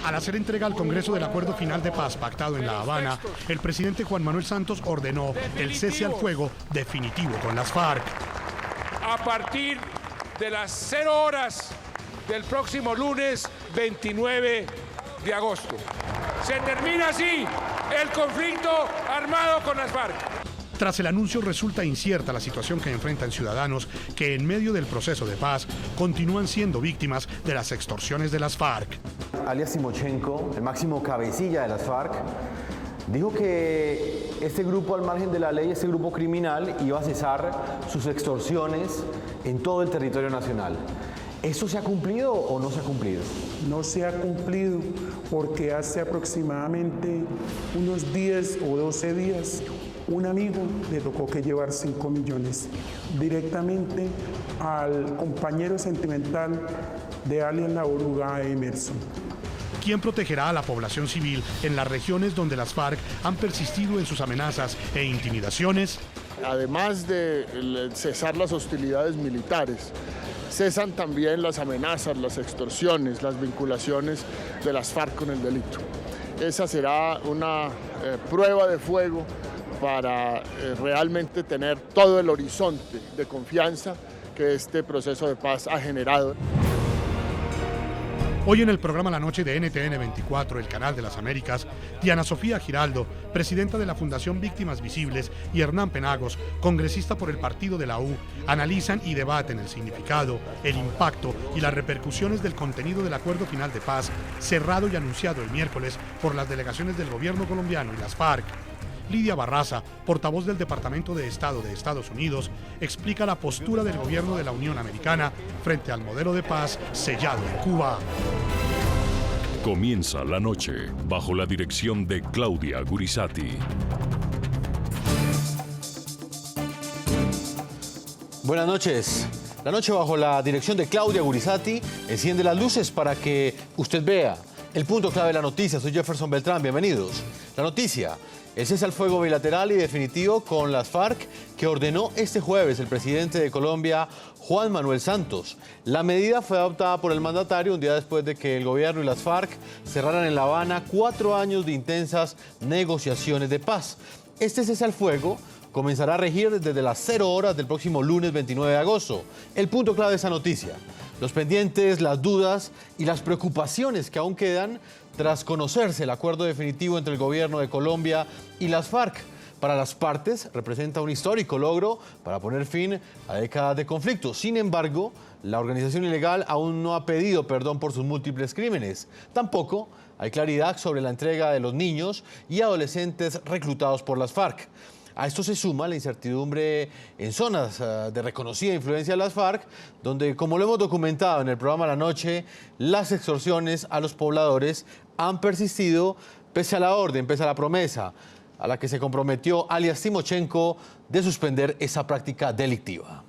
Al hacer entrega al Congreso del acuerdo final de paz pactado en La Habana, el presidente Juan Manuel Santos ordenó el cese al fuego definitivo con las FARC. A partir de las 0 horas del próximo lunes 29 de agosto. Se termina así el conflicto armado con las FARC. Tras el anuncio resulta incierta la situación que enfrentan ciudadanos que en medio del proceso de paz continúan siendo víctimas de las extorsiones de las FARC. Alias Timochenko, el máximo cabecilla de las FARC, dijo que este grupo al margen de la ley, este grupo criminal, iba a cesar sus extorsiones en todo el territorio nacional. ¿Esto se ha cumplido o no se ha cumplido? No se ha cumplido porque hace aproximadamente unos 10 o 12 días un amigo le tocó que llevar 5 millones directamente al compañero sentimental de alias La Oruga, Emerson. ¿Quién protegerá a la población civil en las regiones donde las FARC han persistido en sus amenazas e intimidaciones? Además de cesar las hostilidades militares, cesan también las amenazas, las extorsiones, las vinculaciones de las FARC con el delito. Esa será una prueba de fuego para realmente tener todo el horizonte de confianza que este proceso de paz ha generado. Hoy en el programa La Noche de NTN 24, el canal de las Américas, Diana Sofía Giraldo, presidenta de la Fundación Víctimas Visibles, y Hernán Penagos, congresista por el partido de la U, analizan y debaten el significado, el impacto y las repercusiones del contenido del acuerdo final de paz, cerrado y anunciado el miércoles por las delegaciones del gobierno colombiano y las FARC. Lidia Barraza, portavoz del Departamento de Estado de Estados Unidos, explica la postura del gobierno de la Unión Americana frente al modelo de paz sellado en Cuba. Comienza la noche bajo la dirección de Claudia Gurisati. Buenas noches. La noche bajo la dirección de Claudia Gurisati enciende las luces para que usted vea el punto clave de la noticia. Soy Jefferson Beltrán, bienvenidos. La noticia: el cese al fuego bilateral y definitivo con las FARC que ordenó este jueves el presidente de Colombia, Juan Manuel Santos. La medida fue adoptada por el mandatario un día después de que el gobierno y las FARC cerraran en La Habana 4 años de intensas negociaciones de paz. Este cese al fuego comenzará a regir desde las 0 horas del próximo lunes 29 de agosto. El punto clave de esa noticia: los pendientes, las dudas y las preocupaciones que aún quedan tras conocerse el acuerdo definitivo entre el gobierno de Colombia y las FARC. Para las partes representa un histórico logro para poner fin a décadas de conflicto. Sin embargo, la organización ilegal aún no ha pedido perdón por sus múltiples crímenes. Tampoco hay claridad sobre la entrega de los niños y adolescentes reclutados por las FARC. A esto se suma la incertidumbre en zonas de reconocida influencia de las FARC, donde, como lo hemos documentado en el programa La Noche, las extorsiones a los pobladores han persistido pese a la orden, pese a la promesa a la que se comprometió alias Timochenko de suspender esa práctica delictiva.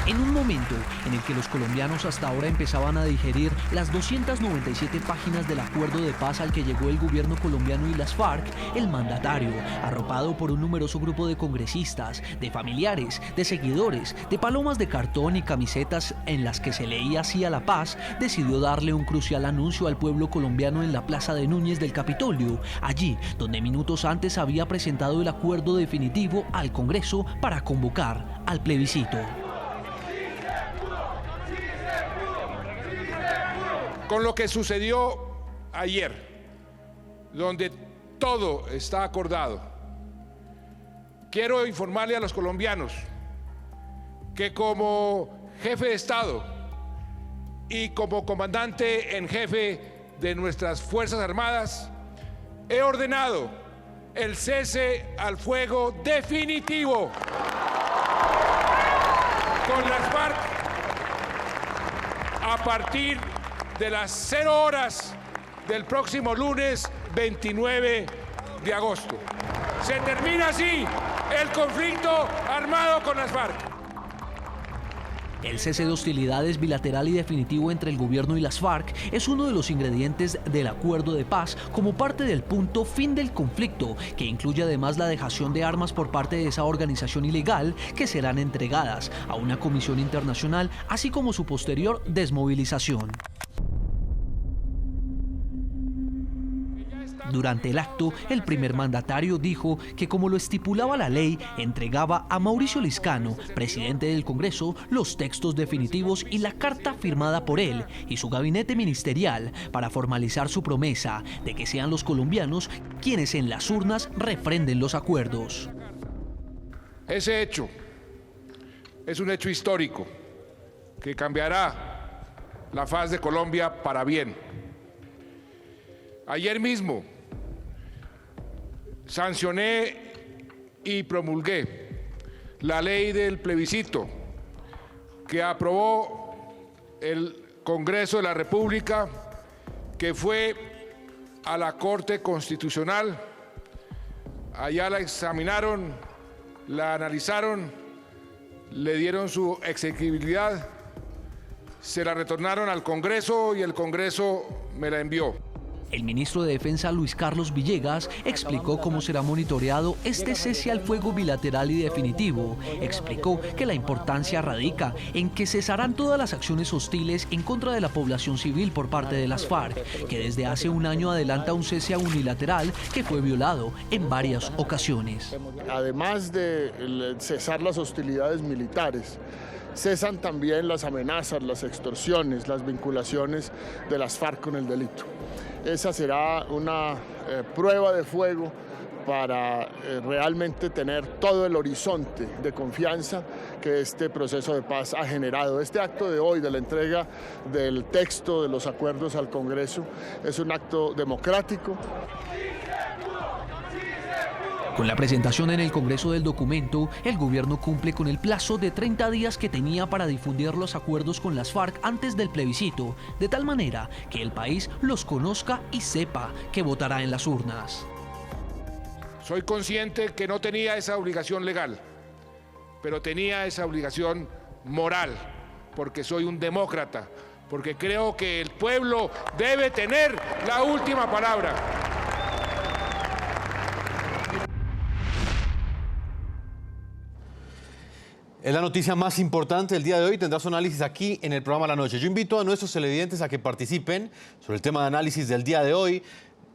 En un momento en el que los colombianos hasta ahora empezaban a digerir las 297 páginas del acuerdo de paz al que llegó el gobierno colombiano y las FARC, el mandatario, arropado por un numeroso grupo de congresistas, de familiares, de seguidores, de palomas de cartón y camisetas en las que se leía así a la paz, decidió darle un crucial anuncio al pueblo colombiano en la Plaza de Núñez del Capitolio, allí donde minutos antes había presentado el acuerdo definitivo al Congreso para convocar al plebiscito. Con lo que sucedió ayer, donde todo está acordado, quiero informarle a los colombianos que como jefe de Estado y como comandante en jefe de nuestras Fuerzas Armadas, he ordenado el cese al fuego definitivo con las FARC a partir de las 0 horas del próximo lunes 29 de agosto. Se termina así el conflicto armado con las FARC. El cese de hostilidades bilateral y definitivo entre el gobierno y las FARC es uno de los ingredientes del acuerdo de paz como parte del punto fin del conflicto, que incluye además la dejación de armas por parte de esa organización ilegal que serán entregadas a una comisión internacional, así como su posterior desmovilización. Durante el acto, el primer mandatario dijo que, como lo estipulaba la ley, entregaba a Mauricio Liscano, presidente del Congreso, los textos definitivos y la carta firmada por él y su gabinete ministerial para formalizar su promesa de que sean los colombianos quienes en las urnas refrenden los acuerdos. Ese hecho es un hecho histórico que cambiará la faz de Colombia para bien. Ayer mismo sancioné y promulgué la ley del plebiscito que aprobó el Congreso de la República, que fue a la Corte Constitucional. Allá la examinaron, la analizaron, le dieron su exequibilidad, se la retornaron al Congreso y el Congreso me la envió. El ministro de Defensa, Luis Carlos Villegas, explicó cómo será monitoreado este cese al fuego bilateral y definitivo. Explicó que la importancia radica en que cesarán todas las acciones hostiles en contra de la población civil por parte de las FARC, que desde hace un año adelanta un cese unilateral que fue violado en varias ocasiones. Además de cesar las hostilidades militares, cesan también las amenazas, las extorsiones, las vinculaciones de las FARC con el delito. Esa será una prueba de fuego para realmente tener todo el horizonte de confianza que este proceso de paz ha generado. Este acto de hoy, de la entrega del texto de los acuerdos al Congreso, es un acto democrático. Con la presentación en el Congreso del documento, el gobierno cumple con el plazo de 30 días que tenía para difundir los acuerdos con las FARC antes del plebiscito, de tal manera que el país los conozca y sepa que votará en las urnas. Soy consciente que no tenía esa obligación legal, pero tenía esa obligación moral, porque soy un demócrata, porque creo que el pueblo debe tener la última palabra. Es la noticia más importante del día de hoy. Tendrá su análisis aquí en el programa La Noche. Yo invito a nuestros televidentes a que participen sobre el tema de análisis del día de hoy.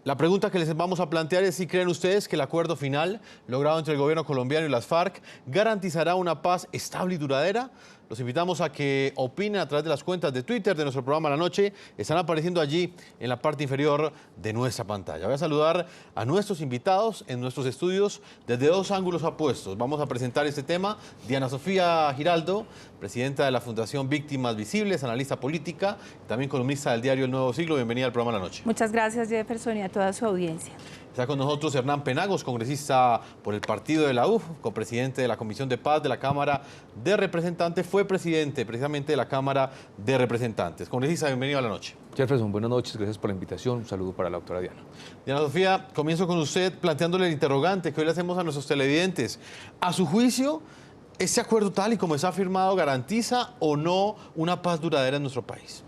La pregunta que les vamos a plantear es si creen ustedes que el acuerdo final logrado entre el gobierno colombiano y las FARC garantizará una paz estable y duradera. Los invitamos a que opinen a través de las cuentas de Twitter de nuestro programa La Noche. Están apareciendo allí en la parte inferior de nuestra pantalla. Voy a saludar a nuestros invitados en nuestros estudios desde dos ángulos opuestos. Vamos a presentar este tema. Diana Sofía Giraldo, presidenta de la Fundación Víctimas Visibles, analista política, también columnista del diario El Nuevo Siglo. Bienvenida al programa La Noche. Muchas gracias, Jefferson, y a toda su audiencia. Está con nosotros Hernán Penagos, congresista por el partido de la U, copresidente de la Comisión de Paz de la Cámara de Representantes, fue presidente precisamente de la Cámara de Representantes. Congresista, bienvenido a La Noche. Jefferson, buenas noches, gracias por la invitación. Un saludo para la doctora Diana. Diana Sofía, comienzo con usted planteándole el interrogante que hoy le hacemos a nuestros televidentes. A su juicio, ¿este acuerdo tal y como está firmado garantiza o no una paz duradera en nuestro país?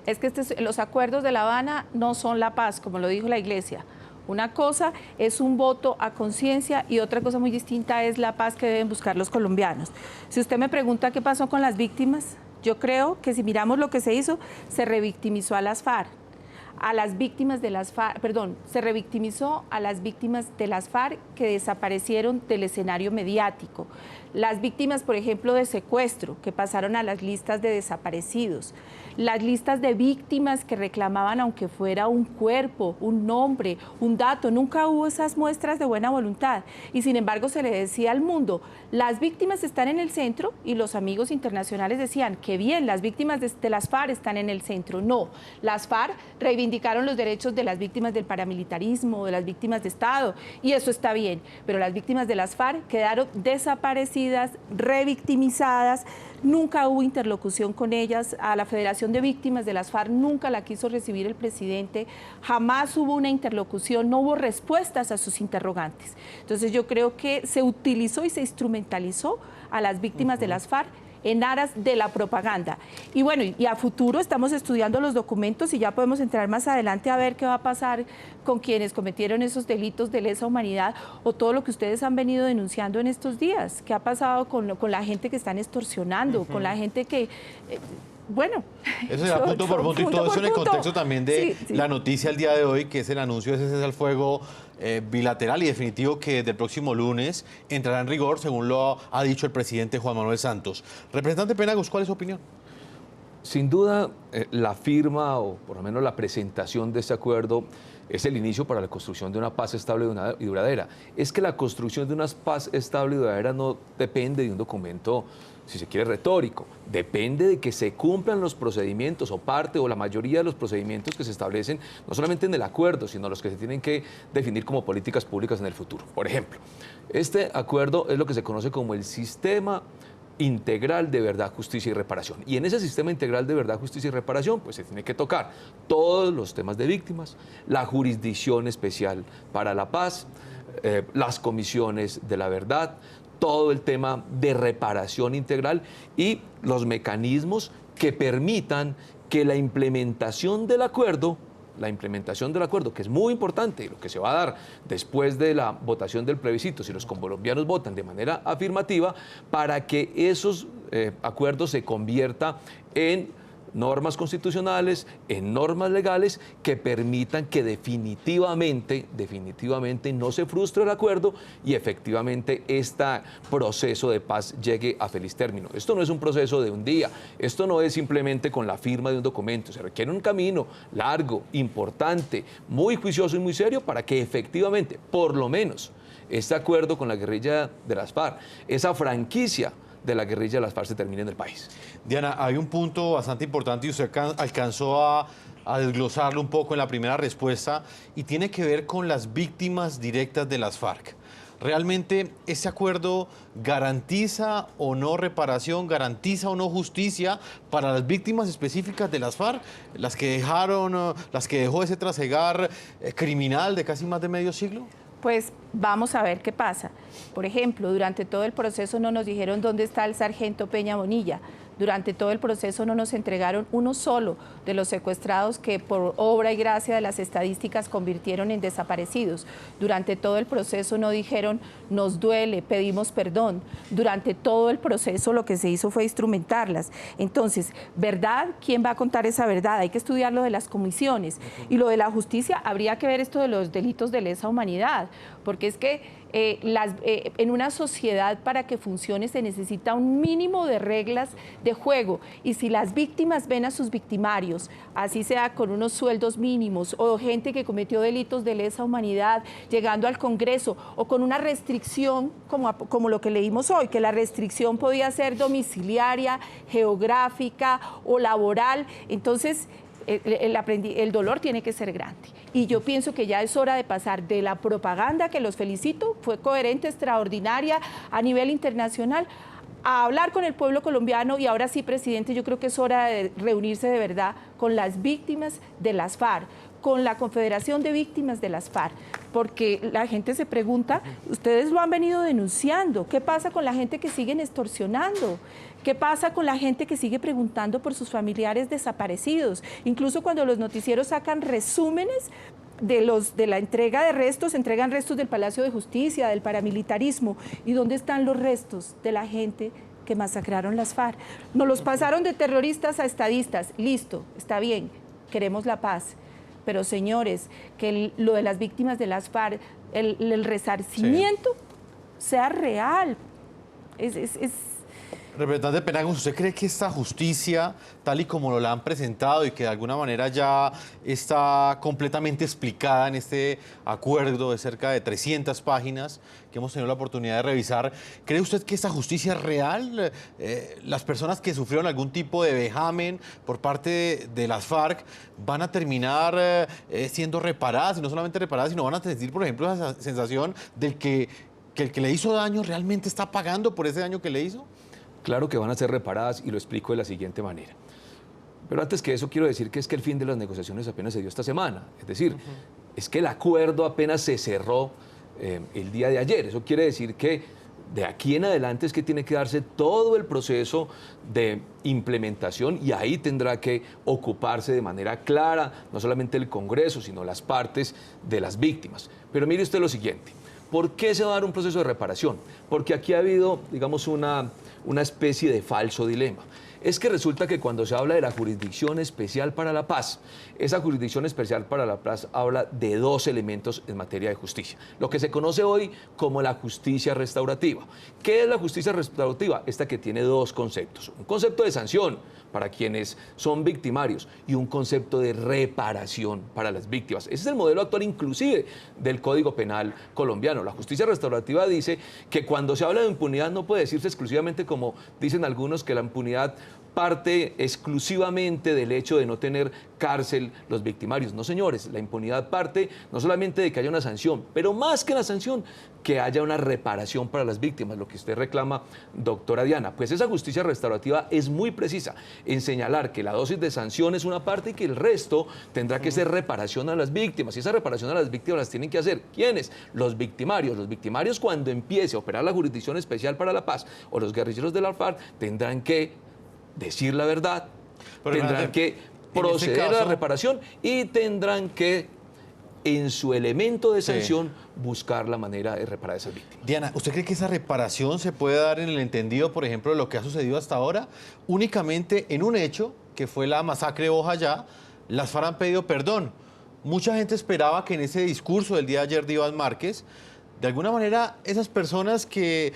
Es que los acuerdos de La Habana no son la paz, como lo dijo la Iglesia. Una cosa es un voto a conciencia y otra cosa muy distinta es la paz que deben buscar los colombianos. Si usted me pregunta qué pasó con las víctimas, yo creo que si miramos lo que se hizo, se revictimizó a las FARC. A las víctimas de las FARC, se revictimizó a las víctimas de las FARC que desaparecieron del escenario mediático. Las víctimas, por ejemplo, de secuestro, que pasaron a las listas de desaparecidos. Las listas de víctimas que reclamaban, aunque fuera un cuerpo, un nombre, un dato, nunca hubo esas muestras de buena voluntad. Y sin embargo se le decía al mundo, las víctimas están en el centro, y los amigos internacionales decían, que bien, las víctimas de las FARC están en el centro. No, las FARC reivindicaron los derechos de las víctimas del paramilitarismo, de las víctimas de Estado, y eso está bien, pero las víctimas de las FARC quedaron desaparecidas, revictimizadas. Nunca hubo interlocución con ellas. A la Federación de Víctimas de las FARC nunca la quiso recibir el presidente. Jamás hubo una interlocución, no hubo respuestas a sus interrogantes. Entonces yo creo que se utilizó y se instrumentalizó a las víctimas de las FARC en aras de la propaganda. Y bueno, y a futuro estamos estudiando los documentos y ya podemos entrar más adelante a ver qué va a pasar con quienes cometieron esos delitos de lesa humanidad o todo lo que ustedes han venido denunciando en estos días. ¿Qué ha pasado con la gente que están extorsionando, con la gente que Bueno, Eso será punto por punto y todo eso en el contexto también de Sí. la noticia el día de hoy, que es el anuncio de ese cese al fuego bilateral y definitivo que del próximo lunes entrará en rigor, según lo ha dicho el presidente Juan Manuel Santos. Representante Penagos, ¿cuál es su opinión? Sin duda, la firma o por lo menos la presentación de este acuerdo es el inicio para la construcción de una paz estable y duradera. Es que la construcción de una paz estable y duradera no depende de un documento, si se quiere, retórico. Depende de que se cumplan los procedimientos o parte o la mayoría de los procedimientos que se establecen, no solamente en el acuerdo, sino los que se tienen que definir como políticas públicas en el futuro. Por ejemplo, este acuerdo es lo que se conoce como el Sistema Integral de Verdad, Justicia y Reparación. Y en ese sistema integral de verdad, justicia y reparación, pues se tiene que tocar todos los temas de víctimas, la jurisdicción especial para la paz, las comisiones de la verdad, todo el tema de reparación integral y los mecanismos que permitan que la implementación del acuerdo, que es muy importante y lo que se va a dar después de la votación del plebiscito, si los colombianos votan de manera afirmativa, para que esos acuerdos se convierta en normas constitucionales, en normas legales que permitan que definitivamente no se frustre el acuerdo y efectivamente este proceso de paz llegue a feliz término. Esto no es un proceso de un día, esto no es simplemente con la firma de un documento, se requiere un camino largo, importante, muy juicioso y muy serio para que efectivamente, por lo menos, este acuerdo con la guerrilla de las FARC, esa franquicia de la guerrilla de las FARC se termine en el país. Diana, hay un punto bastante importante y usted alcanzó a desglosarlo un poco en la primera respuesta y tiene que ver con las víctimas directas de las FARC. ¿Realmente ese acuerdo garantiza o no reparación, garantiza o no justicia para las víctimas específicas de las FARC? Las que dejó ese trasegar criminal de casi más de medio siglo. Pues vamos a ver qué pasa. Por ejemplo, durante todo el proceso no nos dijeron dónde está el sargento Peña Bonilla. Durante todo el proceso no nos entregaron uno solo de los secuestrados que por obra y gracia de las estadísticas convirtieron en desaparecidos. Durante todo el proceso no dijeron, nos duele, pedimos perdón. Durante todo el proceso lo que se hizo fue instrumentarlas. Entonces, ¿verdad? ¿Quién va a contar esa verdad? Hay que estudiar lo de las comisiones. Y lo de la justicia, habría que ver esto de los delitos de lesa humanidad, porque es que en una sociedad para que funcione se necesita un mínimo de reglas de juego, y si las víctimas ven a sus victimarios, así sea con unos sueldos mínimos o gente que cometió delitos de lesa humanidad llegando al Congreso o con una restricción como lo que leímos hoy, que la restricción podía ser domiciliaria, geográfica o laboral, entonces el dolor tiene que ser grande. Y yo pienso que ya es hora de pasar de la propaganda, que los felicito, fue coherente, extraordinaria a nivel internacional, a hablar con el pueblo colombiano. Y ahora sí, presidente, yo creo que es hora de reunirse de verdad con las víctimas de las FARC, con la Confederación de Víctimas de las FARC, porque la gente se pregunta, ustedes lo han venido denunciando, ¿qué pasa con la gente que siguen extorsionando? ¿Qué pasa con la gente que sigue preguntando por sus familiares desaparecidos? Incluso cuando los noticieros sacan resúmenes de la entrega de restos, entregan restos del Palacio de Justicia, del paramilitarismo. ¿Y dónde están los restos de la gente que masacraron las FARC? Nos los pasaron de terroristas a estadistas. Listo, está bien, queremos la paz. Pero señores, que lo de las víctimas de las FARC, el resarcimiento sea real. Representante Penagos, ¿usted cree que esta justicia, tal y como lo la han presentado y que de alguna manera ya está completamente explicada en este acuerdo de cerca de 300 páginas que hemos tenido la oportunidad de revisar, cree usted que esta justicia es real? ¿Las personas que sufrieron algún tipo de vejamen por parte de las FARC van a terminar siendo reparadas? Y no solamente reparadas, sino van a sentir, por ejemplo, esa sensación del que el que le hizo daño realmente está pagando por ese daño que le hizo. Claro que van a ser reparadas y lo explico de la siguiente manera. Pero antes que eso quiero decir que es que el fin de las negociaciones apenas se dio esta semana. Es decir, es que el acuerdo apenas se cerró el día de ayer. Eso quiere decir que de aquí en adelante es que tiene que darse todo el proceso de implementación y ahí tendrá que ocuparse de manera clara no solamente el Congreso, sino las partes de las víctimas. Pero mire usted lo siguiente. ¿Por qué se va a dar un proceso de reparación? Porque aquí ha habido, digamos, una especie de falso dilema. es que resulta que cuando se habla de la Jurisdicción Especial para la Paz, esa Jurisdicción Especial para la Paz habla de dos elementos en materia de justicia. Lo que se conoce hoy como la justicia restaurativa. ¿Qué es la justicia restaurativa? Esta que tiene dos conceptos. Un concepto de sanción para quienes son victimarios y un concepto de reparación para las víctimas. Ese es el modelo actual inclusive del Código Penal colombiano. La justicia restaurativa dice que cuando se habla de impunidad no puede decirse exclusivamente, como dicen algunos, que la impunidad parte exclusivamente del hecho de no tener cárcel los victimarios. No, señores, la impunidad parte no solamente de que haya una sanción, pero más que la sanción, que haya una reparación para las víctimas, lo que usted reclama, doctora Diana. Pues esa justicia restaurativa es muy precisa en señalar que la dosis de sanción es una parte y que el resto tendrá que ser reparación a las víctimas. Y esa reparación a las víctimas las tienen que hacer, ¿quiénes? Los victimarios. Los victimarios, cuando empiece a operar la Jurisdicción Especial para la Paz o los guerrilleros de la FARC, tendrán que decir la verdad, tendrán que proceder a la reparación y tendrán que, en su elemento de sanción, buscar la manera de reparar a esas víctimas. Diana, ¿usted cree que esa reparación se puede dar en el entendido, por ejemplo, de lo que ha sucedido hasta ahora? Únicamente en un hecho, que fue la masacre de Bojayá, las FARC han pedido perdón. Mucha gente esperaba que en ese discurso del día de ayer de Iván Márquez, de alguna manera, esas personas que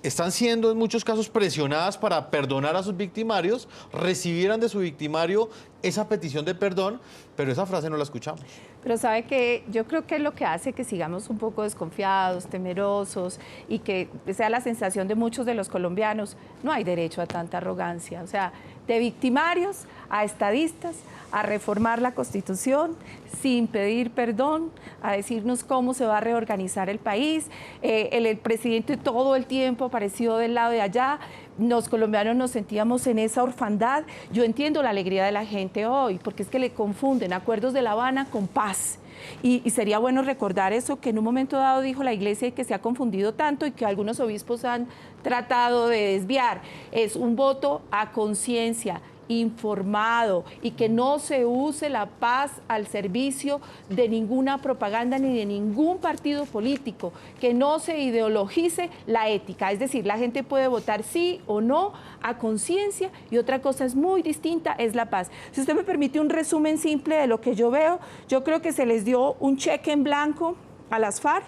están siendo en muchos casos presionadas para perdonar a sus victimarios, recibieran de su victimario esa petición de perdón, pero esa frase no la escuchamos. Pero sabe que yo creo que es lo que hace que sigamos un poco desconfiados, temerosos, y que sea la sensación de muchos de los colombianos. No hay derecho a tanta arrogancia. O sea, de victimarios a estadistas, a reformar la Constitución sin pedir perdón, a decirnos cómo se va a reorganizar el país. El presidente todo el tiempo apareció del lado de allá. Los colombianos nos sentíamos en esa orfandad. Yo entiendo la alegría de la gente hoy, porque es que le confunden acuerdos de La Habana con paz. Y sería bueno recordar eso, que en un momento dado dijo la Iglesia y que se ha confundido tanto y que algunos obispos han tratado de desviar. Es un voto a conciencia, informado, y que no se use la paz al servicio de ninguna propaganda ni de ningún partido político, que no se ideologice la ética, es decir, la gente puede votar sí o no a conciencia, y otra cosa es muy distinta, es la paz. Si usted me permite un resumen simple de lo que yo veo, yo creo que se les dio un cheque en blanco a las FARC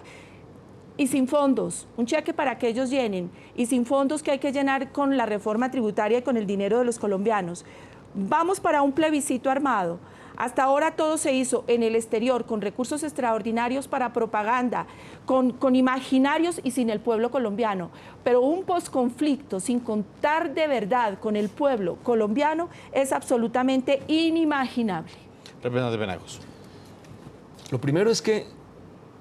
y sin fondos, un cheque para que ellos llenen, y sin fondos que hay que llenar con la reforma tributaria y con el dinero de los colombianos. Vamos para un plebiscito armado. Hasta ahora todo se hizo en el exterior, con recursos extraordinarios para propaganda, con imaginarios y sin el pueblo colombiano. Pero un posconflicto sin contar de verdad con el pueblo colombiano es absolutamente inimaginable. Representante Penagos. Lo primero es que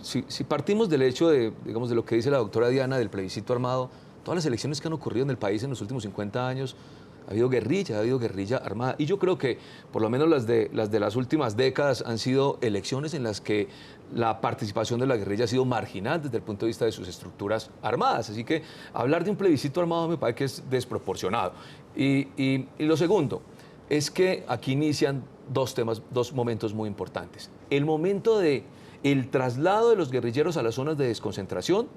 si partimos del hecho de, digamos, de lo que dice la doctora Diana del plebiscito armado, todas las elecciones que han ocurrido en el país en los últimos 50 años, ha habido guerrilla armada. Y yo creo que por lo menos las de las últimas décadas han sido elecciones en las que la participación de la guerrilla ha sido marginal desde el punto de vista de sus estructuras armadas. Así que hablar de un plebiscito armado me parece que es desproporcionado. Y lo segundo es que aquí inician dos momentos muy importantes. El momento de el traslado de los guerrilleros a las zonas de desconcentración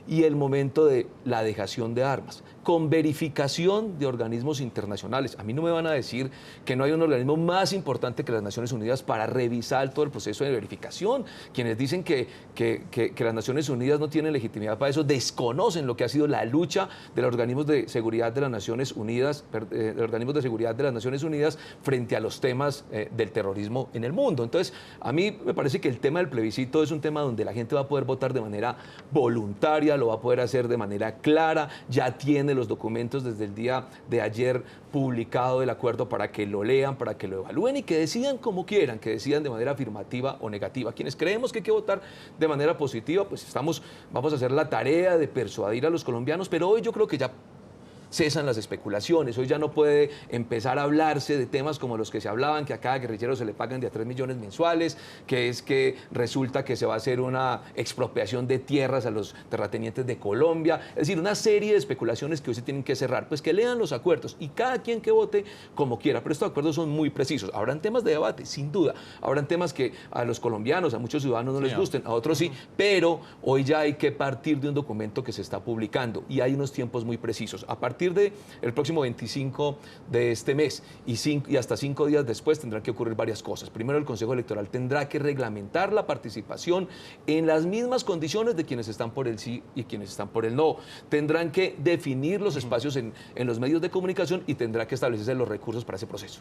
y el momento de la dejación de armas, con verificación de organismos internacionales. A mí no me van a decir que no hay un organismo más importante que las Naciones Unidas para revisar todo el proceso de verificación. Quienes dicen que las Naciones Unidas no tienen legitimidad para eso, desconocen lo que ha sido la lucha de los organismos de seguridad de las Naciones Unidas, frente a los temas del terrorismo en el mundo. Entonces, a mí me parece que el tema del plebiscito es un tema donde la gente va a poder votar de manera voluntaria, lo va a poder hacer de manera clara, ya tiene los documentos desde el día de ayer publicado del acuerdo para que lo lean, para que lo evalúen y que decidan como quieran, que decidan de manera afirmativa o negativa. Quienes creemos que hay que votar de manera positiva, pues vamos a hacer la tarea de persuadir a los colombianos, pero hoy yo creo que ya cesan las especulaciones. Hoy ya no puede empezar a hablarse de temas como los que se hablaban, que a cada guerrillero se le pagan de a 3 millones mensuales, que es que resulta que se va a hacer una expropiación de tierras a los terratenientes de Colombia. Es decir, una serie de especulaciones que hoy se tienen que cerrar. Pues que lean los acuerdos y cada quien que vote como quiera. Pero estos acuerdos son muy precisos. Habrán temas de debate, sin duda. Habrán temas que a los colombianos, a muchos ciudadanos no les gusten, a otros sí. Pero hoy ya hay que partir de un documento que se está publicando y hay unos tiempos muy precisos. A partir partir del próximo 25 de este mes y hasta 5 días después tendrán que ocurrir varias cosas. Primero, el Consejo Electoral tendrá que reglamentar la participación en las mismas condiciones de quienes están por el sí y quienes están por el no. Tendrán que definir los espacios en los medios de comunicación y tendrá que establecerse los recursos para ese proceso.